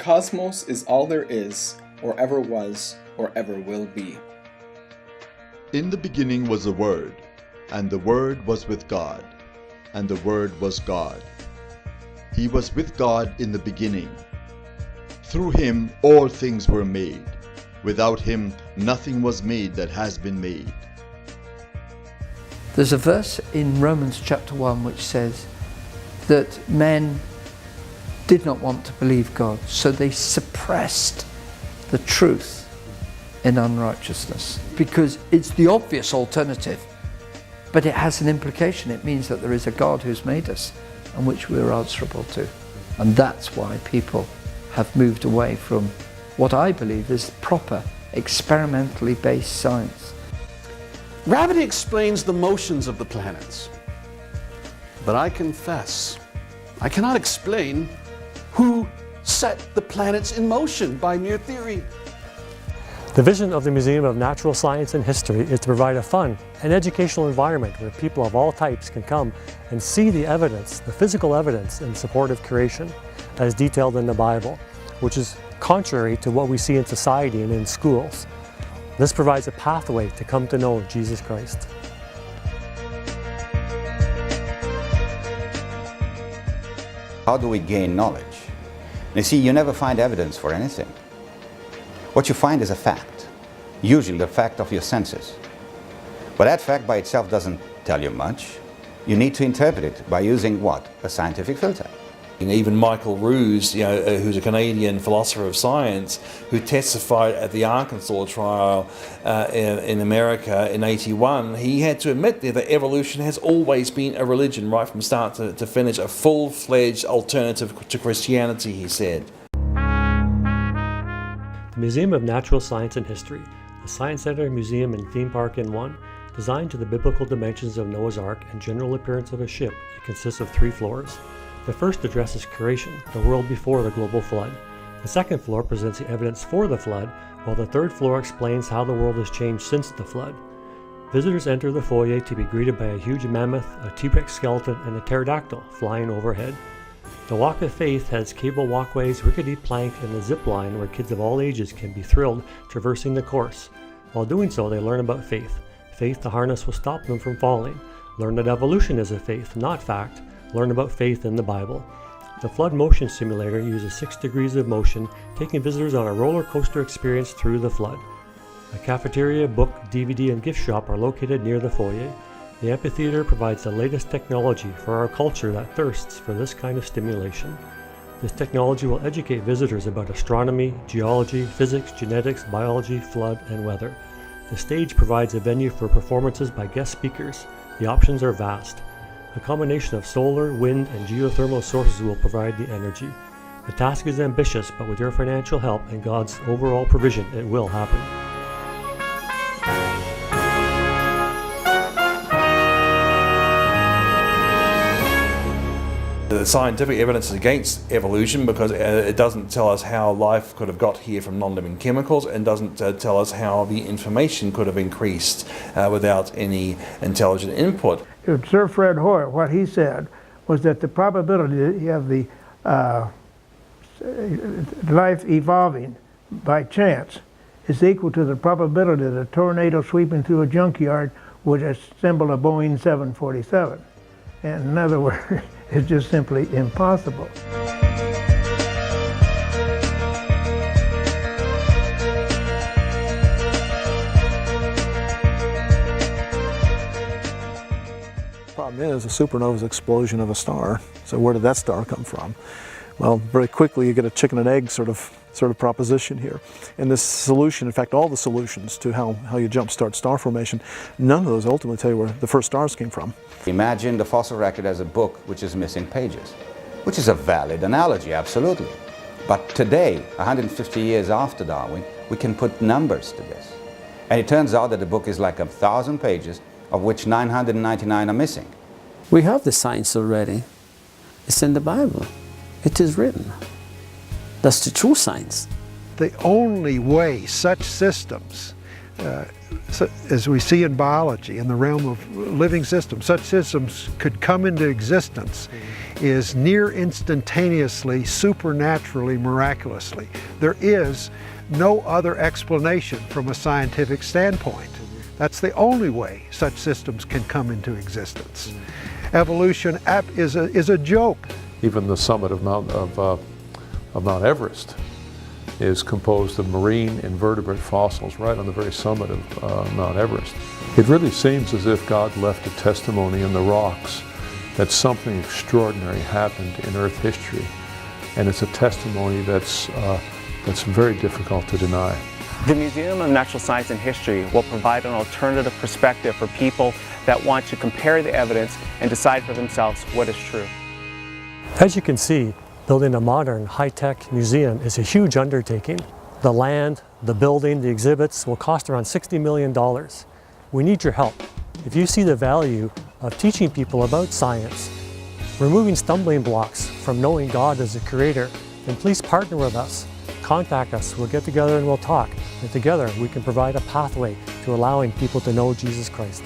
cosmos is all there is, or ever was, or ever will be. In the beginning was the Word, and the Word was with God, and the Word was God. He was with God in the beginning. Through him all things were made. Without him nothing was made that has been made. There's a verse in Romans chapter 1 which says that men did not want to believe God, so they suppressed the truth in unrighteousness, because it's the obvious alternative, but it has an implication. It means that there is a God who's made us and which we're answerable to. And that's why people have moved away from what I believe is proper, experimentally based science. Gravity explains the motions of the planets, but I confess, I cannot explain who set the planets in motion by mere theory. The vision of the Museum of Natural Science and History is to provide a fun and educational environment where people of all types can come and see the evidence, the physical evidence in support of creation as detailed in the Bible, which is contrary to what we see in society and in schools. This provides a pathway to come to know Jesus Christ. How do we gain knowledge? You see, you never find evidence for anything. What you find is a fact, usually the fact of your senses. But that fact by itself doesn't tell you much. You need to interpret it by using what? A scientific filter. Even Michael Ruse, who's a Canadian philosopher of science, who testified at the Arkansas trial in America in '81, he had to admit there that evolution has always been a religion, right from start to finish, a full-fledged alternative to Christianity, he said. The Museum of Natural Science and History, a science center, museum, and theme park in one, designed to the biblical dimensions of Noah's Ark and general appearance of a ship. It consists of 3 floors. The first addresses creation, the world before the global flood. The second floor presents the evidence for the flood, while the third floor explains how the world has changed since the flood. Visitors enter the foyer to be greeted by a huge mammoth, a T-Rex skeleton, and a pterodactyl flying overhead. The Walk of Faith has cable walkways, rickety plank, and a zip line where kids of all ages can be thrilled traversing the course. While doing so, they learn about faith. Faith the harness will stop them from falling. Learn that evolution is a faith, not fact. Learn about faith in the Bible. The Flood Motion Simulator uses 6 degrees of motion, taking visitors on a roller coaster experience through the flood. A cafeteria, book, DVD, and gift shop are located near the foyer. The amphitheater provides the latest technology for our culture that thirsts for this kind of stimulation. This technology will educate visitors about astronomy, geology, physics, genetics, biology, flood, and weather. The stage provides a venue for performances by guest speakers. The options are vast. A combination of solar, wind, and geothermal sources will provide the energy. The task is ambitious, but with your financial help and God's overall provision, it will happen. The scientific evidence is against evolution because it doesn't tell us how life could have got here from non-living chemicals, and doesn't tell us how the information could have increased without any intelligent input. Sir Fred Hoyle, what he said was that the probability of the life evolving by chance is equal to the probability that a tornado sweeping through a junkyard would assemble a Boeing 747. And in other words, it's just simply impossible. Problem is, a supernova is an explosion of a star. So where did that star come from? Well, very quickly you get a chicken and egg sort of proposition here. And this solution, in fact all the solutions to how you jumpstart star formation, none of those ultimately tell you where the first stars came from. Imagine the fossil record as a book which is missing pages, which is a valid analogy, absolutely. But today, 150 years after Darwin, we can put numbers to this. And it turns out that the book is like 1,000 pages, of which 999 are missing. We have the science already. It's in the Bible. It is written. That's the true science. The only way such systems as we see in biology, in the realm of living systems, such systems could come into existence is near instantaneously, supernaturally, miraculously. There is no other explanation from a scientific standpoint. That's the only way such systems can come into existence. Evolution is a joke. Even the summit of Mount Everest is composed of marine invertebrate fossils right on the very summit of Mount Everest. It really seems as if God left a testimony in the rocks that something extraordinary happened in Earth history, and it's a testimony that's very difficult to deny. The Museum of Natural Science and History will provide an alternative perspective for people that want to compare the evidence and decide for themselves what is true. As you can see, building a modern, high-tech museum is a huge undertaking. The land, the building, the exhibits will cost around $60 million. We need your help. If you see the value of teaching people about science, removing stumbling blocks from knowing God as a creator, then please partner with us. Contact us, we'll get together and we'll talk. And together we can provide a pathway to allowing people to know Jesus Christ.